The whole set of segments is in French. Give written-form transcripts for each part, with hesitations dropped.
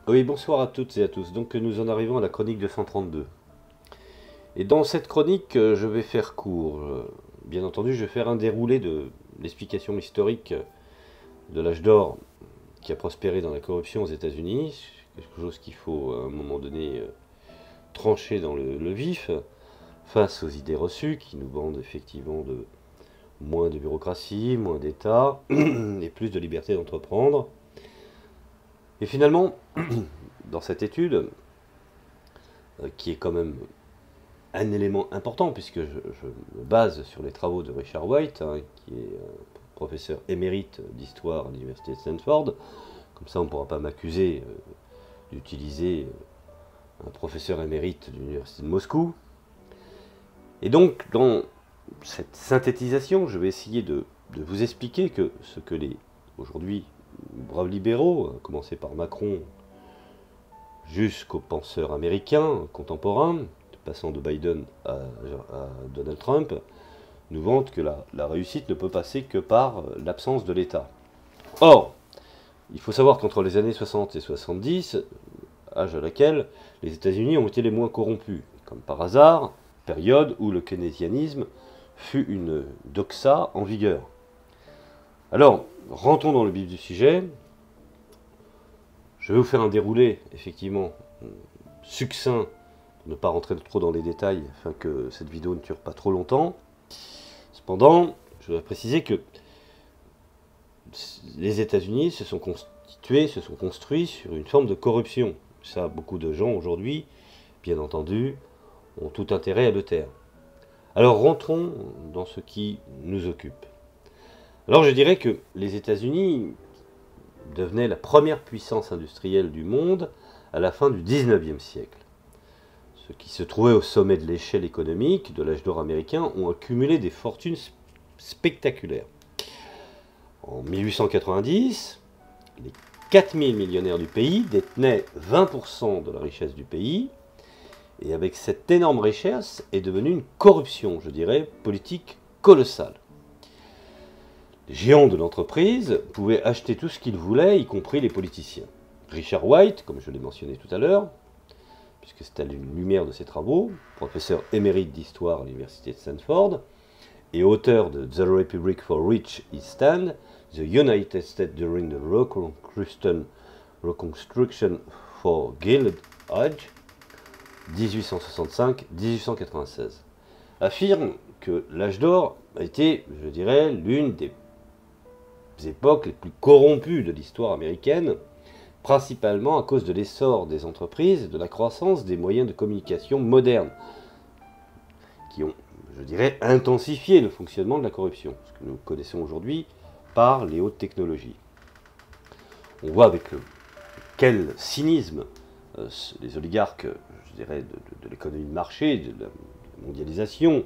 Oui, bonsoir à toutes et à tous. Donc nous en arrivons à la chronique 232. Et dans cette chronique, je vais faire court. Bien entendu, je vais faire un déroulé de l'explication historique de l'âge d'or qui a prospéré dans la corruption aux États-Unis. Quelque chose qu'il faut à un moment donné trancher dans le vif, face aux idées reçues qui nous vendent effectivement de moins de bureaucratie, moins d'État et plus de liberté d'entreprendre. Et finalement, dans cette étude, qui est quand même un élément important, puisque je me base sur les travaux de Richard White, qui est professeur émérite d'histoire à l'université de Stanford. Comme ça, on ne pourra pas m'accuser d'utiliser un professeur émérite de l'université de Moscou. Et donc, dans cette synthétisation, je vais essayer de vous expliquer que ce que les, aujourd'hui, braves libéraux, à commencer par Macron, jusqu'aux penseurs américains contemporains, passant de Biden à Donald Trump, nous vantent que la réussite ne peut passer que par l'absence de l'État. Or, il faut savoir qu'entre les années 60 et 70, âge à laquelle les États-Unis ont été les moins corrompus, comme par hasard, période où le keynésianisme fut une doxa en vigueur. Alors, rentrons dans le vif du sujet. Je vais vous faire un déroulé, effectivement, succinct, pour ne pas rentrer trop dans les détails, afin que cette vidéo ne dure pas trop longtemps. Cependant, je dois préciser que les États-Unis se sont construits sur une forme de corruption. Ça, beaucoup de gens aujourd'hui, bien entendu, ont tout intérêt à le taire. Alors rentrons dans ce qui nous occupe. Alors je dirais que les États-Unis devenaient la première puissance industrielle du monde à la fin du XIXe siècle. Ceux qui se trouvaient au sommet de l'échelle économique de l'âge d'or américain ont accumulé des fortunes spectaculaires. En 1890, les 4000 millionnaires du pays détenaient 20% de la richesse du pays, et avec cette énorme richesse est devenue une corruption, je dirais, politique colossale. Les géants de l'entreprise pouvaient acheter tout ce qu'ils voulaient, y compris les politiciens. Richard White, comme je l'ai mentionné tout à l'heure, puisque c'est à la lumière de ses travaux, professeur émérite d'histoire à l'université de Stanford, et auteur de The Republic for Which It Stands, The United States During the Reconstruction for Gilded Age, 1865-1896, affirme que l'âge d'or a été, je dirais, l'une des époques les plus corrompues de l'histoire américaine, principalement à cause de l'essor des entreprises et de la croissance des moyens de communication modernes, qui ont, je dirais, intensifié le fonctionnement de la corruption, ce que nous connaissons aujourd'hui par les hautes technologies. On voit avec quel cynisme les oligarques, je dirais, de l'économie de marché, de la mondialisation,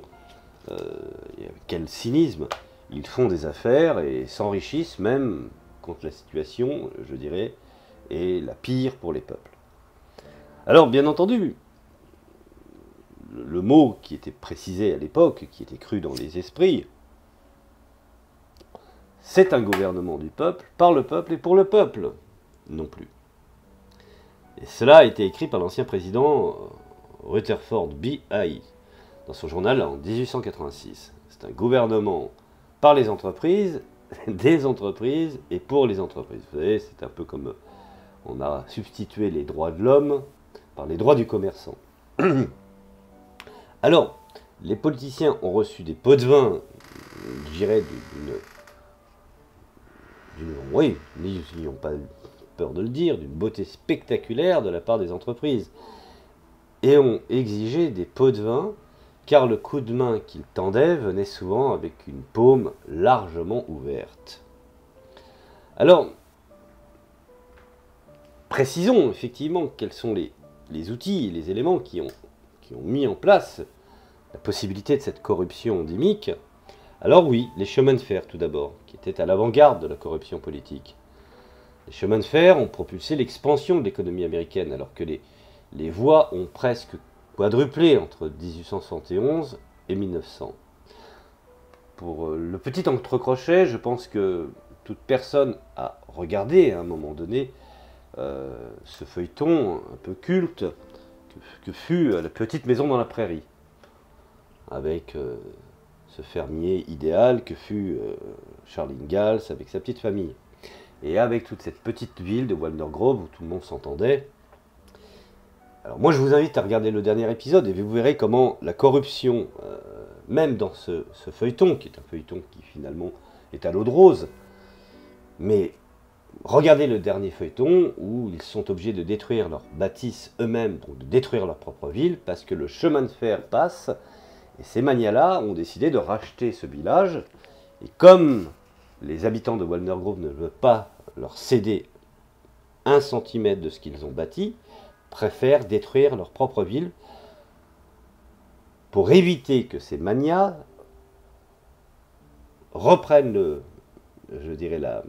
et avec quel cynisme ils font des affaires et s'enrichissent même quand la situation, je dirais, est la pire pour les peuples. Alors, bien entendu, le mot qui était précisé à l'époque, qui était cru dans les esprits, c'est un gouvernement du peuple, par le peuple et pour le peuple, non plus. Et cela a été écrit par l'ancien président Rutherford B. Hayes dans son journal en 1886. C'est un gouvernement par les entreprises, des entreprises et pour les entreprises. Vous savez, c'est un peu comme on a substitué les droits de l'homme par les droits du commerçant. Alors, les politiciens ont reçu des pots de vin, je dirais, oui, n'ayons pas peur de le dire, d'une beauté spectaculaire de la part des entreprises, et ont exigé des pots de vin, car le coup de main qu'ils tendaient venait souvent avec une paume largement ouverte. Alors, précisons effectivement quels sont les outils et les éléments qui ont mis en place la possibilité de cette corruption endémique. Alors oui, les chemins de fer tout d'abord, qui étaient à l'avant-garde de la corruption politique. Les chemins de fer ont propulsé l'expansion de l'économie américaine, alors que les voies ont presque quadruplé entre 1871 et 1900. Pour le petit entrecrochet, je pense que toute personne a regardé à un moment donné ce feuilleton un peu culte que fut La Petite Maison dans la Prairie, avec ce fermier idéal que fut Charles Ingalls avec sa petite famille. Et avec toute cette petite ville de Walnor Grove où tout le monde s'entendait. Alors moi je vous invite à regarder le dernier épisode et vous verrez comment la corruption, même dans ce feuilleton, qui est un feuilleton qui finalement est à l'eau de rose, mais regardez le dernier feuilleton où ils sont obligés de détruire leur bâtisse eux-mêmes, donc de détruire leur propre ville, parce que le chemin de fer passe, et ces manias-là ont décidé de racheter ce village, et comme les habitants de Walnor Grove ne veulent pas leur céder 1 centimètre de ce qu'ils ont bâti, préfèrent détruire leur propre ville pour éviter que ces manias reprennent, je dirais, la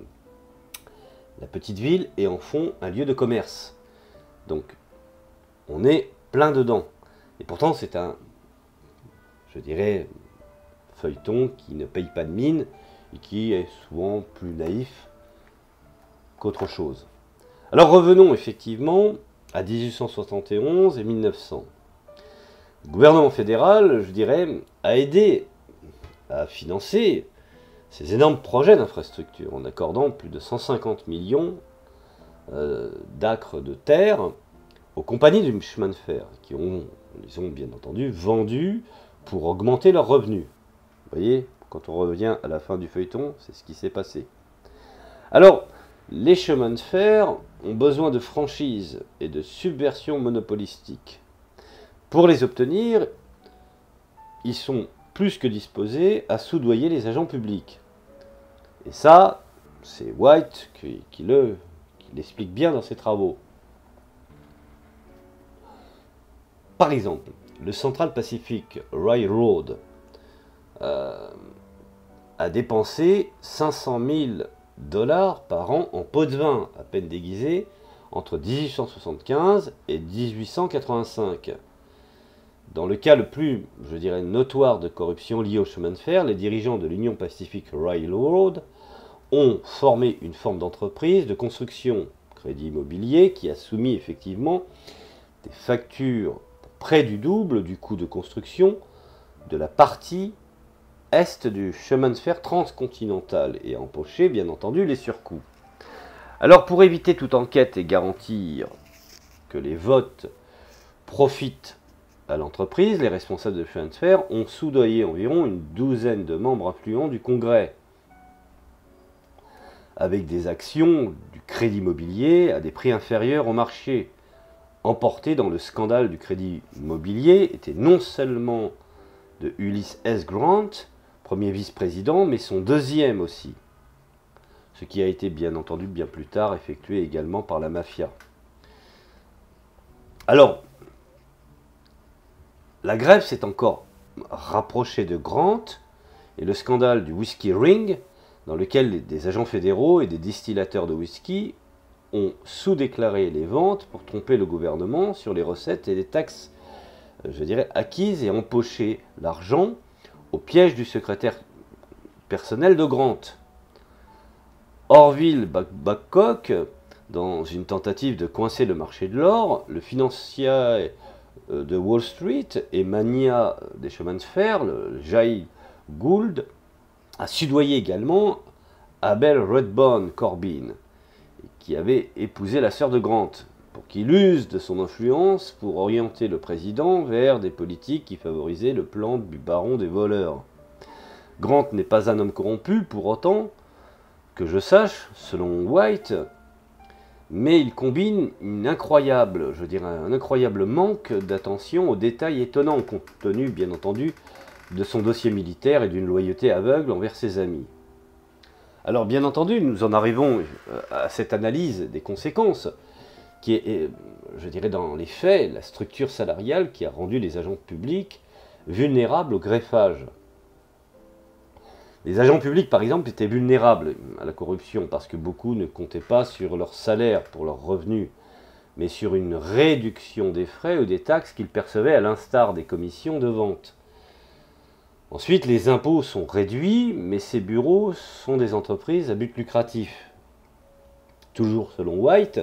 petite ville et en font un lieu de commerce. Donc, on est plein dedans. Et pourtant, c'est un, je dirais, feuilleton qui ne paye pas de mine et qui est souvent plus naïf qu'autre chose. Alors revenons effectivement à 1871 et 1900. Le gouvernement fédéral, je dirais, a aidé à financer ces énormes projets d'infrastructure en accordant plus de 150 millions d'acres de terre aux compagnies du chemin de fer qui les ont bien entendu vendus pour augmenter leurs revenus. Vous voyez, quand on revient à la fin du feuilleton, c'est ce qui s'est passé. Alors, les chemins de fer ont besoin de franchises et de subversions monopolistiques. Pour les obtenir, ils sont plus que disposés à soudoyer les agents publics. Et ça, c'est White qui l'explique bien dans ses travaux. Par exemple, le Central Pacific Railroad a dépensé 500 000 $ par an en pots de vin, à peine déguisés, entre 1875 et 1885. Dans le cas le plus, je dirais, notoire de corruption liée au chemin de fer, les dirigeants de l'Union Pacific Railroad ont formé une forme d'entreprise de construction, crédit immobilier, qui a soumis effectivement des factures près du double du coût de construction de la partie est du chemin de fer transcontinental et empoché, bien entendu, les surcoûts. Alors, pour éviter toute enquête et garantir que les votes profitent à l'entreprise, les responsables de chemin de fer ont soudoyé environ une douzaine de membres influents du Congrès, avec des actions du crédit immobilier à des prix inférieurs au marché. Emporté dans le scandale du crédit immobilier était non seulement de Ulysses S. Grant, premier vice-président, mais son deuxième aussi. Ce qui a été bien entendu bien plus tard effectué également par la mafia. Alors, la grève s'est encore rapprochée de Grant et le scandale du Whisky Ring, dans lequel des agents fédéraux et des distillateurs de whisky ont sous-déclaré les ventes pour tromper le gouvernement sur les recettes et les taxes, je dirais, acquises et empocher l'argent au piège du secrétaire personnel de Grant. Orville Babcock, dans une tentative de coincer le marché de l'or, le financier de Wall Street et mania des chemins de fer, le Jay Gould, a soudoyé également Abel Redbone Corbin, qui avait épousé la sœur de Grant, pour qu'il use de son influence pour orienter le président vers des politiques qui favorisaient le plan du baron des voleurs. Grant n'est pas un homme corrompu, pour autant, que je sache, selon White, mais il combine un incroyable manque d'attention aux détails étonnants, compte tenu, bien entendu, de son dossier militaire et d'une loyauté aveugle envers ses amis. Alors, bien entendu, nous en arrivons à cette analyse des conséquences, qui est, je dirais, dans les faits, la structure salariale qui a rendu les agents publics vulnérables au greffage. Les agents publics, par exemple, étaient vulnérables à la corruption parce que beaucoup ne comptaient pas sur leur salaire pour leurs revenus, mais sur une réduction des frais ou des taxes qu'ils percevaient à l'instar des commissions de vente. Ensuite, les impôts sont réduits, mais ces bureaux sont des entreprises à but lucratif. Toujours selon White,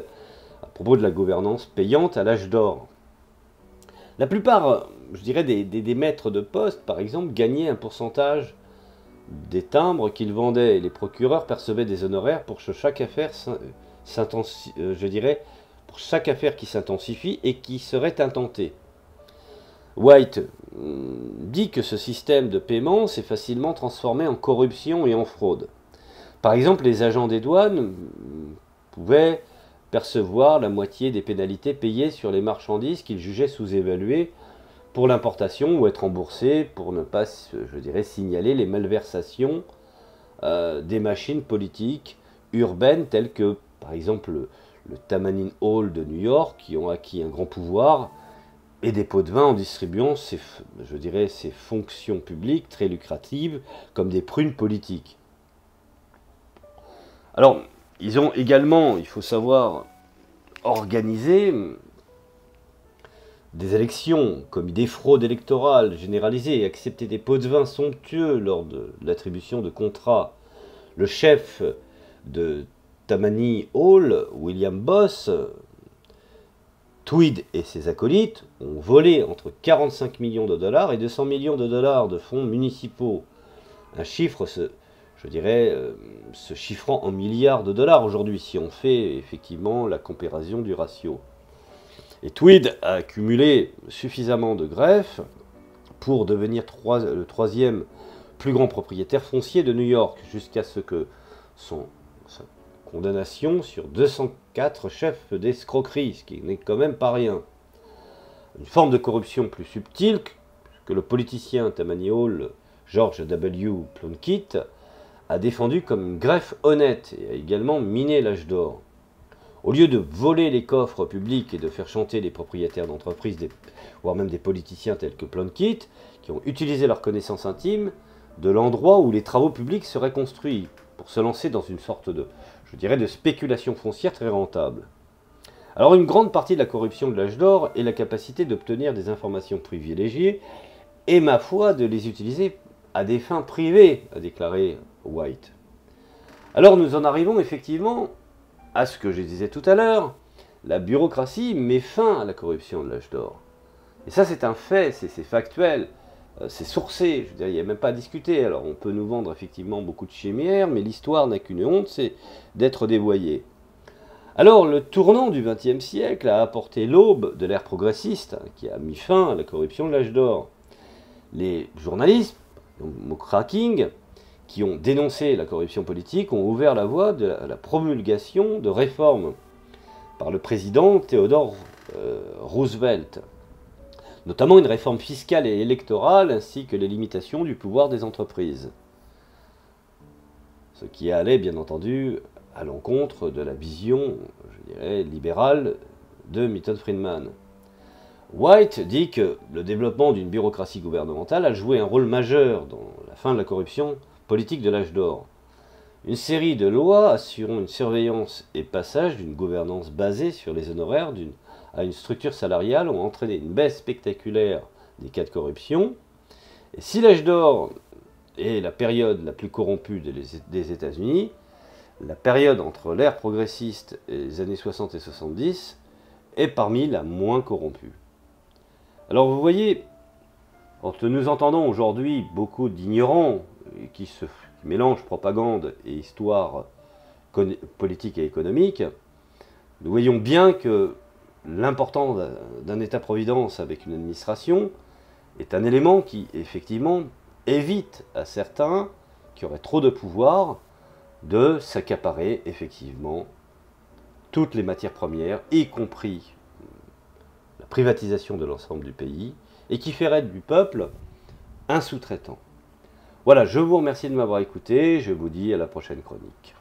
à propos de la gouvernance payante à l'âge d'or. La plupart, je dirais, des maîtres de poste, par exemple, gagnaient un pourcentage des timbres qu'ils vendaient. Et les procureurs percevaient des honoraires pour chaque affaire, je dirais, pour chaque affaire qui s'intensifie et qui serait intentée. White dit que ce système de paiement s'est facilement transformé en corruption et en fraude. Par exemple, les agents des douanes pouvaient percevoir la moitié des pénalités payées sur les marchandises qu'ils jugeaient sous-évaluées pour l'importation ou être remboursés pour ne pas, je dirais, signaler les malversations des machines politiques urbaines telles que, par exemple, le Tammany Hall de New York, qui ont acquis un grand pouvoir, et des pots de vin en distribuant ces fonctions publiques très lucratives comme des prunes politiques. Alors, ils ont également, il faut savoir, organisé des élections, commis des fraudes électorales généralisées et accepté des pots de vin somptueux lors de l'attribution de contrats. Le chef de Tammany Hall, William Boss, Tweed et ses acolytes ont volé entre 45 millions de dollars et 200 millions de dollars de fonds municipaux. Un chiffre, je dirais, se chiffrant en milliards de dollars aujourd'hui, si on fait effectivement la comparaison du ratio. Et Tweed a accumulé suffisamment de greffes pour devenir le troisième plus grand propriétaire foncier de New York, jusqu'à ce que sa condamnation sur 204 chefs d'escroquerie, ce qui n'est quand même pas rien. Une forme de corruption plus subtile que le politicien Tammany Hall, George W. Plunkett, a défendu comme une greffe honnête et a également miné l'âge d'or. Au lieu de voler les coffres publics et de faire chanter les propriétaires d'entreprises, voire même des politiciens tels que Plunkett, qui ont utilisé leur connaissance intime de l'endroit où les travaux publics seraient construits, pour se lancer dans une sorte de, je dirais, de spéculation foncière très rentable. Alors une grande partie de la corruption de l'âge d'or est la capacité d'obtenir des informations privilégiées et, ma foi, de les utiliser à des fins privées, a déclaré White. Alors nous en arrivons effectivement à ce que je disais tout à l'heure, la bureaucratie met fin à la corruption de l'âge d'or. Et ça c'est un fait, c'est factuel, c'est sourcé, je veux dire, il n'y a même pas à discuter. Alors on peut nous vendre effectivement beaucoup de chimères, mais l'histoire n'a qu'une honte, c'est d'être dévoyé. Alors le tournant du XXe siècle a apporté l'aube de l'ère progressiste, qui a mis fin à la corruption de l'âge d'or. Les journalistes, donc McCracken, qui ont dénoncé la corruption politique, ont ouvert la voie à la promulgation de réformes par le président Theodore Roosevelt, notamment une réforme fiscale et électorale, ainsi que les limitations du pouvoir des entreprises. Ce qui allait, bien entendu, à l'encontre de la vision, je dirais, libérale de Milton Friedman. White dit que le développement d'une bureaucratie gouvernementale a joué un rôle majeur dans la fin de la corruption politique de l'âge d'or. Une série de lois assurant une surveillance et passage d'une gouvernance basée sur les honoraires à une structure salariale ont entraîné une baisse spectaculaire des cas de corruption. Et si l'âge d'or est la période la plus corrompue des États-Unis, la période entre l'ère progressiste et les années 60 et 70 est parmi la moins corrompue. Alors vous voyez, quand nous entendons aujourd'hui beaucoup d'ignorants qui mélangent propagande et histoire politique et économique, nous voyons bien que l'importance d'un État-providence avec une administration est un élément qui, effectivement, évite à certains qui auraient trop de pouvoir de s'accaparer, effectivement, toutes les matières premières, y compris la privatisation de l'ensemble du pays, et qui ferait du peuple un sous-traitant. Voilà, je vous remercie de m'avoir écouté, je vous dis à la prochaine chronique.